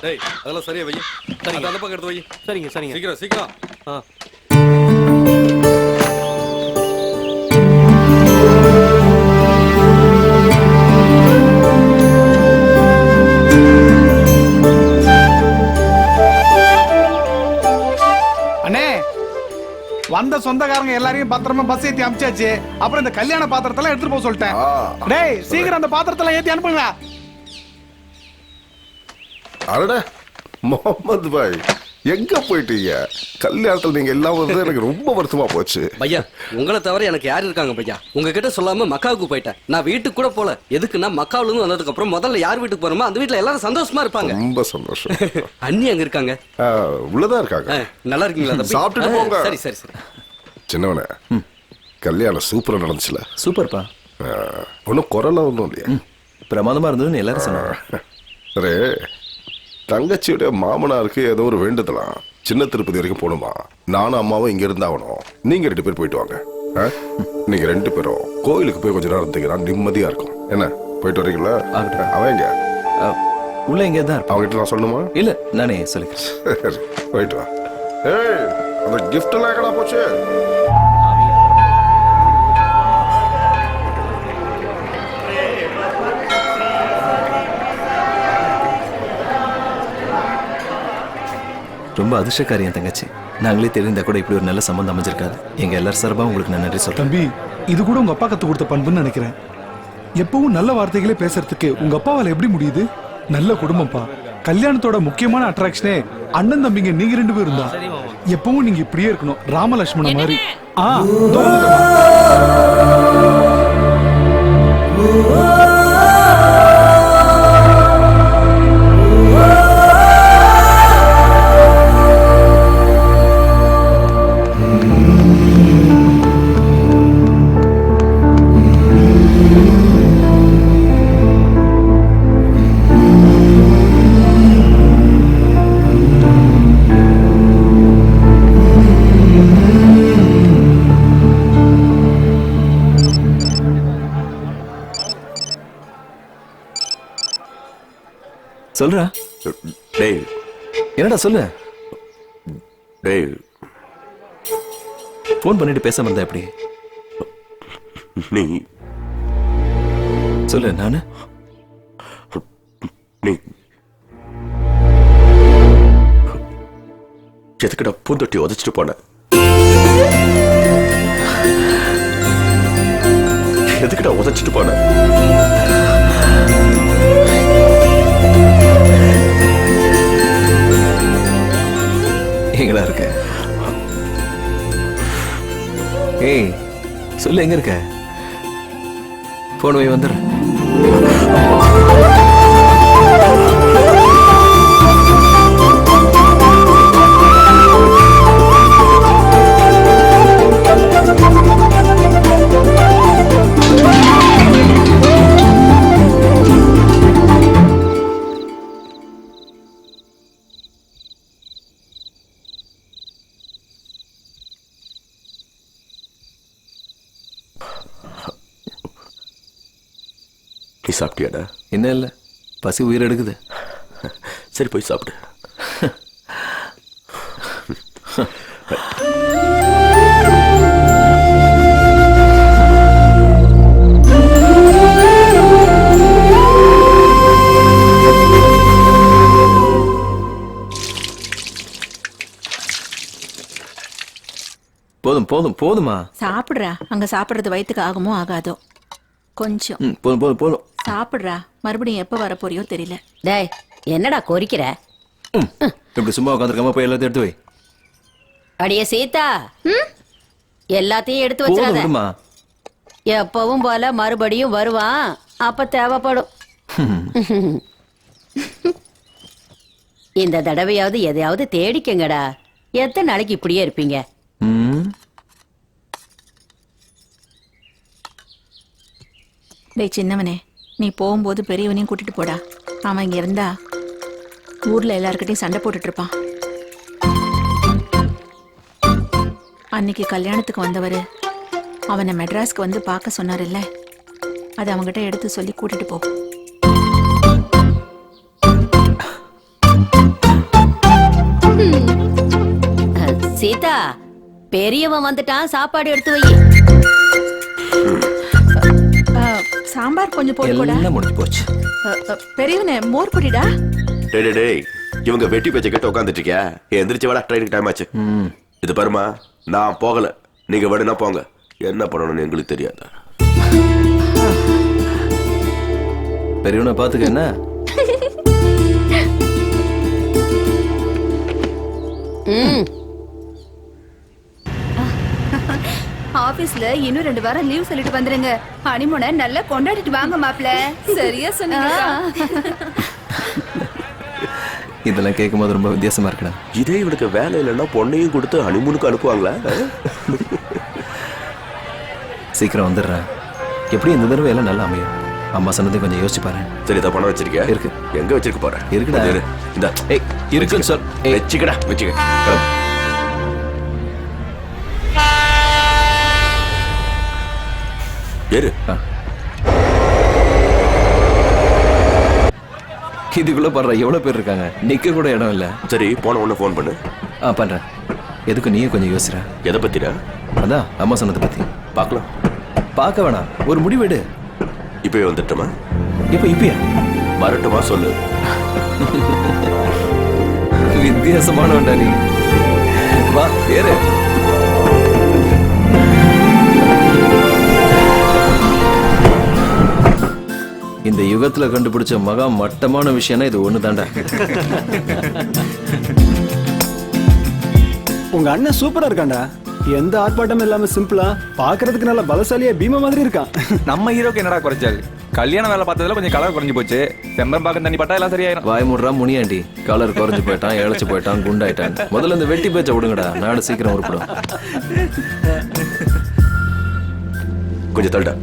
டேய் அதெல்லாம் சரியா வை. சரிங்க, அந்த பக்கம் எடுத்து வை. சரிங்க சரிங்க. சீக்கிரம் சீக்கிரம். அண்ணே, வந்த சொந்தக்காரங்க எல்லாரையும் பத்திரமா பஸ் ஏத்தி அனுப்பிச்சாச்சு. அப்புறம் இந்த கல்யாண பாத்திரத்தெல்லாம் எடுத்துட்டு போக சொல்லிட்டேன். டேய் சீக்கிரம் அந்த பாத்திரத்தெல்லாம் ஏத்தி அனுப்புங்க. அடடே முகமது பாய், எங்க போயிட்டீங்க? கல்யாணத்துல நீங்க எல்லாம் வந்து எனக்கு ரொம்ப வருத்தமா போச்சு. பையா, உங்களை தவிர எனக்கு யார் இருக்காங்க பையா? உங்ககிட்ட சொல்லாம மக்காவுக்கு போயிட்டேன். நான் வீட்டுக்கு கூட போல. எதுக்குன்னா மக்காவுல இருந்து வந்ததுக்கு அப்புறம் முதல்ல யார் வீட்டுக்கு போறோமோ அந்த வீட்டுல எல்லாரும் சந்தோஷமா இருப்பாங்க. ரொம்ப சந்தோஷம். அண்ணி அங்க இருக்காங்க. உள்ளதான் இருக்காங்க. நல்லா இருக்கீங்களா தம்பி? சாப்பிட்டுட்டு போங்க. சரி சரி சரி. சின்னவனே, கல்யாணம் சூப்பரா நடந்துச்சுல? சூப்பர்ப்பா. ஒன்னும் குரலாம் ஒன்றும் இல்லையா? பிரமாதமா இருந்ததுன்னு எல்லாரும் சொன்னாங்க. சரி, தங்கச்சியுடைய மாமனாருக்கு ஏதோ ஒரு வேண்டுதலாம். சின்ன திருப்பதி வரைக்கும் போகணுமா? நானும் அம்மாவும் இங்க இருந்தாகணும். நீங்க 2 பேர் போயிட்டு வாங்க. நீங்க 2 பேரும் கோயிலுக்கு போய் கொஞ்ச நேரம் இருந்தீங்கன்னா நிம்மதியா இருக்கும். என்ன, போயிட்டு வரீங்களா? அவங்க உள்ள எங்க தான் அவங்ககிட்ட நான் சொல்லணுமா? இல்ல, நானே சொல்லிக்கிறேன். சரி, போயிட்டு வா. ஏய், அந்த கிஃப்ட் எல்லாம் எங்கடா போச்சு? ரொம்ப அதிர்ஷ்டக்காரி என் தங்கச்சி. நாங்களே தெரிந்தா கூட இப்படி ஒரு நல்ல சம்பந்தம் அமைஞ்சிருக்காது. எங்க எல்லாரும் சார்பா உங்களுக்கு நான் நன்றி சொல்றேன். தம்பி, இது கூட உங்க அப்பா கத்து கொடுத்த பண்புன்னு நினைக்கிறேன். எப்பவும் நல்ல வார்த்தைகளே பேசுறதுக்கு உங்க அப்பாவால எப்படி முடியுது? நல்ல குடும்பம்ப்பா. கல்யாணத்தோட முக்கியமான அட்ராக்ஷனே அண்ணன் தம்பிங்க நீங்க 2 பேரும் தான். எப்பவும் நீங்க இப்படியே இருக்கணும், ராமலட்சுமண மாதிரி. சொல்றா. டேய், என்னடா சொல்லு. டேய், போன் பண்ணிட்டு பேசாம இருந்தா எப்படி? நீ சொல்லு. நானு நீ எதுக்குடா பூந்தொட்டி உதச்சிட்டு போன? எதுக்குடா உதச்சிட்டு போன? எங்கடா இருக்க? ஏய், சொல்லு, எங்க இருக்க? போன் போய் வந்துடுறேன். நீ சாப்பிட்டியாடா? என்ன இல்ல, பசி உயிர் எடுக்குது. சரி, போய் சாப்பிடு. போதும் போதும் போதுமா. சாப்பிடுறா. அங்க சாப்பிடுறது வயிற்றுக்கு ஆகுமோ ஆகாதோ. கொஞ்சம் போதும் போதும் போதும். சாப்பிடுறா. மறுபடியும் எப்ப வர போறியோ தெரியல. டேய், என்னடா கொறிக்கிற? இப்படி சும்மா உட்காந்துருக்காம போய் எல்லாத்தையும் எடுத்து வை. அடியே சீதா, எல்லாத்தையும் எடுத்து வச்சிடாத. எப்பவும் போல மறுபடியும் வருவான், அப்ப தேவைப்படும். இந்த தடவையாவது எதையாவது தேடிக்கங்கடா. எத்தனை நாளைக்கு இப்படியே இருப்பீங்க? டேய் சின்னவனே, நீ போகும்போது பெரியவனையும் கூட்டிட்டு போடா. அவன் இங்க இருந்தா ஊர்ல எல்லார்கிட்டையும் சண்டை போட்டுட்டு இருப்பான். அன்னைக்கு கல்யாணத்துக்கு வந்தவரு அவனை மெட்ராஸ்க்கு வந்து பார்க்க சொன்னார்ல, அதை அவங்ககிட்ட எடுத்து சொல்லி கூட்டிட்டு போ. சீதா பெரியவன் வந்துட்டான், சாப்பாடு எடுத்து வை. சாம்பார் கொஞ்சம் போடுடா. எல்லாம் முடிஞ்சு போச்சு. பெரியவனே மோர் குடிடா. டேய் டேய் டேய் இவங்க வெட்டி பேச்ச கேட்டு உட்காந்துட்டு இருக்கியா? எந்திரிச்சு வாடா, ட்ரெயினுக்கு டைம் ஆச்சு. இது பாருமா, நான் போகல, நீங்க வேணும்னா போங்க. என்ன பண்ணணும்னு எங்களுக்கு தெரியாது. பெரியவனை பாத்துக்க என்ன. ஆபீஸ்ல இன்னும் 2 வாரம் லீவ் சொல்லிட்டு வந்துருங்க. ஹனிமூனை நல்லா கொண்டாடிட்டு வாங்க மாப்ள. சரியா சொன்னீங்க. இதெல்லாம் கேட்கும் போது ரொம்ப வித்தியாசமா இருக்குடா. இதே இவனுக்கு வேலை இல்லைன்னா பொண்ணையும் கொடுத்து ஹனிமூனுக்கு அனுப்புவாங்களா? சீக்கிரம் வந்துடுறேன். எப்படி இந்த தடவை எல்லாம் நல்லா அமையும். அம்மா சொன்னதை கொஞ்சம் யோசிச்சு பாரு. சரி, இதை பணம் வச்சிருக்கியா? இருக்கு. எங்க வச்சிருக்க போற? இருக்குடா. இந்த ஏய் இருக்குன்னு சொல். வச்சுக்கடா, வச்சுக்க. கிளம்பு. ஏறு. இதுக்குள்ள பாடுற எவ்வளவு பேர் இருக்காங்க, நிக்க கூட இடம் இல்ல. சரி, போன உடனே ஃபோன் பண்ணு. பண்றேன். எதுக்கு நீயும் கொஞ்சம் யோசிற. எதை பத்திடா? அதான் அம்மா சொன்னதை பத்தி. பார்க்கலாம். பார்க்க வேணாம், ஒரு முடிவெடு. இப்பவே வந்துட்டோமா? இப்பயா வரட்டுமா சொல்லு. வித்தியாசமானவன்டா நீ. வா ஏறு. இந்த யுகத்துல கண்டுபிடிச்ச மகா மட்டமான விஷயம்னா இது ஒண்ணுதான்டா. உங்க அண்ணன் சூப்பரா இருக்கான்டா. எந்த ஆர்ப்பாட்டமும் இல்லாம சிம்பிளா, பாக்குறதுக்கு நல்ல பலசாலியா பீம மாதிரி இருக்கான். நம்ம ஹீரோக்கு என்னடா குறைச்சாரு? கல்யாண வேலை பார்த்ததுல கொஞ்சம் கலர் குறைஞ்சு போச்சு. செம்பரம் பாக்க தண்ணி பட்டா எல்லாம் சரியாயிரும். வாய் மூடுறா முனியாண்டி. கலர் குறைஞ்சு போயிட்டான், இழைச்சு போயிட்டான், குண்டாயிட்டான். முதல்ல இந்த வெட்டி பேச்ச விடுங்கடா, நாடு சீக்கிரம் உருப்படும். கொஞ்சம் தள்ளுடா.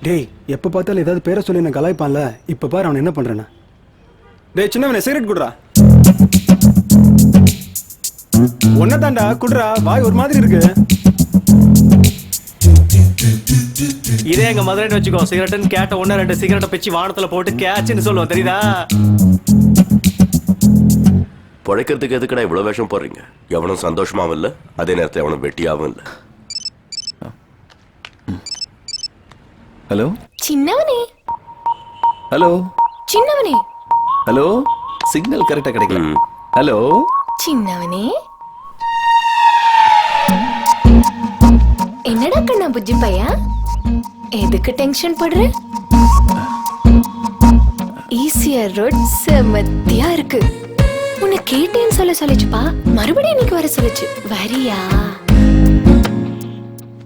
டேய், எப்ப பார்த்தாலும் ஏதாவது பேரை சொல்லி என்ன கலாய்ப்பான்ல. இப்ப பாரு அவன் என்ன பண்றானா. டேய் சின்னவனே, சிகரெட் குடுறா. ஒன்னதாண்டா குடுறா, வாய் ஒரு மாதிரி இருக்கு. இதே எங்க மதுரைன்னு வச்சுக்கோ, சிகரெட்னு கேட்ட 1-2 சிகரெட்டை பிச்சு வானத்துல போட்டு கேட்சுன்னு சொல்லுவோம், தெரியுதா? பொழைக்கிறதுக்கு எதுக்குடா இவ்வளவு வேஷம் போடுறீங்க? எவனும் சந்தோஷமாவும் இல்ல, அதே நேரத்தில் எவனும் வெட்டியாவும் இல்ல. ஹலோ சின்னவனே. ஹலோ சின்னவனே. ஹலோ, சிக்னல் கரெக்டா கிடைக்கல. ஹலோ சின்னவனே. என்னடா கண்ணா புஜ்ஜி பையா, எதுக்கு டென்ஷன் படுற? ஈசிஆர் ரோட் செமத்தியா இருக்கு. உன்னை கேட்டேன்னு சொல்லிச்சுப்பா. மறுபடியும் இன்னைக்கு வர சொல்லிச்சு. வரியா?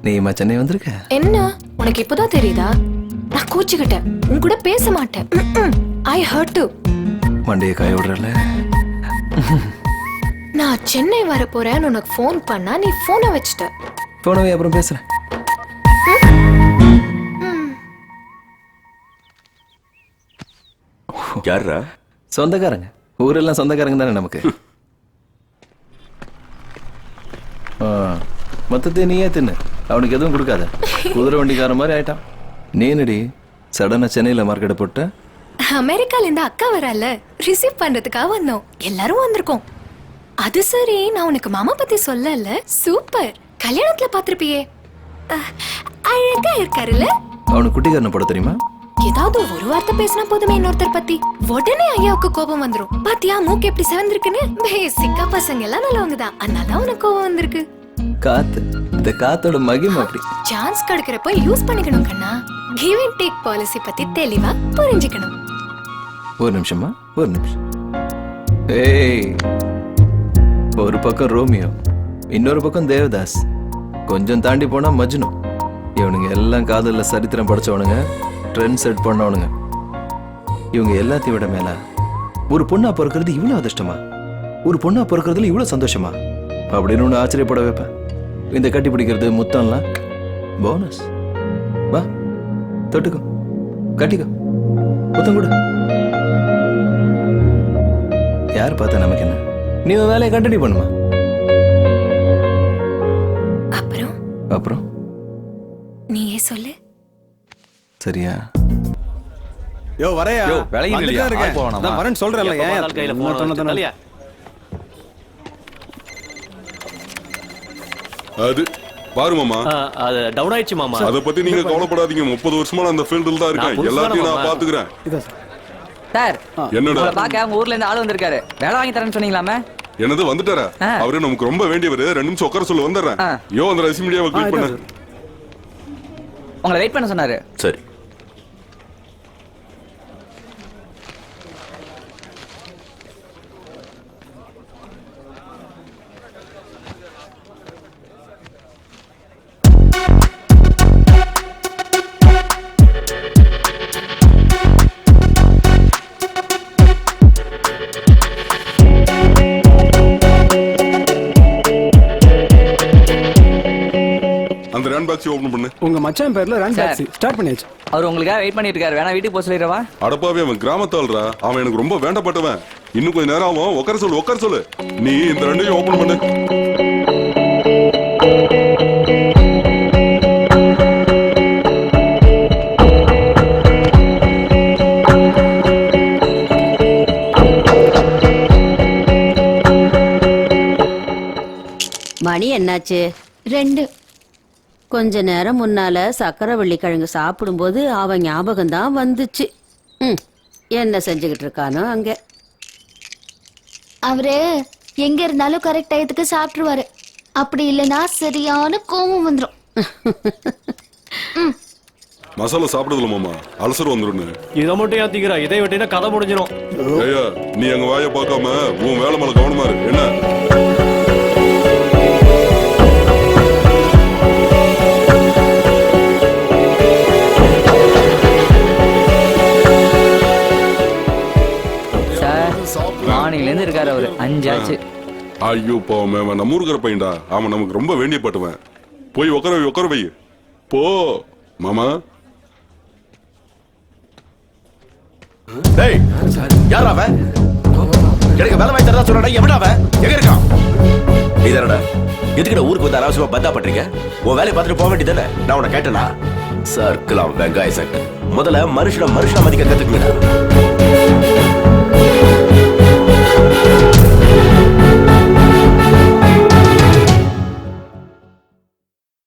நீமா சென்னை வந்திருக்க? என்ன உனக்கு இப்பதான் தெரியுதா? நான் கோச்சுக்கிட்டேன், உன் கூட பேச மாட்டேன். I heard to. மண்டைய காய விடுறல. நான் சென்னை வர போறேன்னு உனக்கு ஃபோன் பண்ணா நீ போனை வச்சுட்ட. போனவே அப்புறம் பேசுறேன். யாரா? சொந்தக்காரங்க. ஊரெல்லாம் சொந்தக்காரங்க தானே நமக்கு. மொத்தத்தை நீயே தின்னு, அவனுக்கு எதுவும் கொடுக்காத. குதிரை வண்டிக்கார மாதிரி ஆயிட்டான். நீனடி சடனா சென்னையில மார்க்கெட்டை போட்ட? அமெரிக்கால இருந்து அக்கா வரல, ரிசீவ் பண்றதுக்காக வந்தோம். எல்லாரும் வந்திருக்கோம். அது சரி, நான் உனக்கு மாமா பத்தி சொல்லல. சூப்பர், கல்யாணத்துல பாத்திருப்பியே, அழகா இருக்காருல்ல. அவனுக்கு குட்டிக்காரனை போட தெரியுமா? ஏதாவது ஒரு வார்த்தை பேசினா போதுமே இன்னொருத்தர் பத்தி, உடனே ஐயாவுக்கு கோபம் வந்துரும். பாத்தியா மூக்கு எப்படி செவந்திருக்குன்னு? பேசிக்கா பசங்க எல்லாம் நல்லவங்க தான், அதனால உனக்கு கோபம் வந்திருக்கு. காத்து, இந்த காத்தோட மகிமை அப்படி. சான்ஸ் கிடைக்கிறப்ப யூஸ் பண்ணிக்கணும் கண்ணா. கிவ் அண்ட் டேக் பாலிசி பத்தி தெளிவா புரிஞ்சுக்கணும். ஒரு நிமிஷமா, ஒரு நிமிஷம். ஏய், ஒரு பக்கம் ரோமியோ, இன்னொரு பக்கம் தேவதாஸ், கொஞ்சம் தாண்டி போனா மஜ்னு. இவனுங்க எல்லாம் காதல்ல சரித்திரம் படிச்சவனுங்க, ட்ரெண்ட் செட் பண்ணவனுங்க. இவங்க எல்லாத்தையும் விட மேல ஒரு பொண்ணா பிறக்கிறது இவ்வளவு அதிர்ஷ்டமா, ஒரு பொண்ணா பிறக்கிறதுல இவ்வளவு சந்தோஷமா அப்படின்னு ஒண்ணு ஆச்சரியப்பட வைப்பேன். இந்த கட்டி பிடிக்கிறது முத்தம்லாம் போனஸ். வா தொட்டுக்கோ, கட்டிக்கோ, முத்தம் கூட. யார் பார்த்தா நமக்கு என்ன? நீ உன் வேலையை கண்டினியூ பண்ணுமா. அப்புறம் அப்புறம் நீயே சொல்லு. சரியா? யோ வரையா? யோ, விலகி நில்லையா? வந்துட்டே இருக்கேன். போனோமா? நான் வரேன் சொல்றேன்ல. எப்ப பார்த்தாலும் கையில phone வச்சுட்டு, அது பாரு மாமா, அது டவுன் ஆயிடுச்சு மாமா. அத பத்தி நீங்க கவலைப்படாதீங்க. 30 வருஷமா நான் அந்த ஃபீல்டுல தான் இருக்கேன். எல்லாத்தையும் நான் பாத்துக்கிறேன். சார், என்னடா பாக்க உங்க ஊர்ல இருந்து ஆளு வந்திருக்காரு. வேலை வாங்கி தரேன்னு சொன்னீங்களாமே? என்னது வந்துட்டாரா? அவரே நமக்கு ரொம்ப வேண்டியவர். 2 நிமிஷம் உட்கார சொல்ல வந்துடுறேன். யோ அந்த ரசி மீடியாவை கிளிக் பண்ணு. உங்களை வெயிட் பண்ண சொன்னாரு. சரி. அந்த ரேண்ட் பாக்ஸ் ஓபன் பண்ணு. உங்க மச்சான் பேர்ல ரேண்ட் டாக்ஸி ஸ்டார்ட் பண்ணியாச்சு. அவர் உங்களுக்காக வெயிட் பண்ணிட்டு இருக்காரு. வேணா வீட்டுக்கு போக சொல்லிடுவா? அடப்பாவே, அவன் கிராமத்தாள்ரா. அவன் எனக்கு ரொம்ப வேண்டப்பட்டவன். இன்னும் கொஞ்ச நேரம் ஆகும். உட்கார சொல்லு, உட்கார சொல்லு. நீ இந்த ரெண்டையும் ஓபன் பண்ணு. மணி என்னாச்சு? 2. கொஞ்ச நேரம் முன்னால சக்கரவள்ளி கிழங்கு சாப்பிடும்போது அவன் ஞாபகம் தான் வந்துச்சு. என்ன செஞ்சுக்கிட்டு இருக்கானோ அங்க. அவரு எங்க இருந்தாலும் கரெக்ட் டயத்துக்கு சாப்பிட்டுருவாரு. அப்படி இல்லைன்னா சரியான கோவம் வந்துடும். மசாலா சாப்பிடுதுல மாமா, அல்சர் வந்துடும். இதை மட்டும் ஏத்திக்கிறா, இதை வெட்டினா கதை முடிஞ்சிடும். ஐயா, நீ எங்க வாயை பார்க்காம உன் வேலை மேல கவனமா இரு. என்ன மார்னிங்ல இருந்து இருக்காரு அவரு. 5 ஆச்சு. ஐயோ போமே, நம்ம ஊருக்கிற பையன்டா. அவன் நமக்கு ரொம்ப வேண்டியப்பட்டவன். போய் உட்கார வை போ மாமா. டேய், யாரா அவன்? எனக்கு வேலை வாங்கி தரதா சொன்னடா. எவடா அவன்? எங்க இருக்கான்? நீதானடா? எதுக்குடா ஊருக்கு வந்து அரவசமா பந்தா பண்றீங்க? உன் வேலையை பார்த்துட்டு போக வேண்டியதானே? நான் உன்னை கேட்டனா? சர்க்கலாம் வெங்காய சட்டை. முதல்ல மனுஷனை மதிக்க கத்துக்குங்கடா.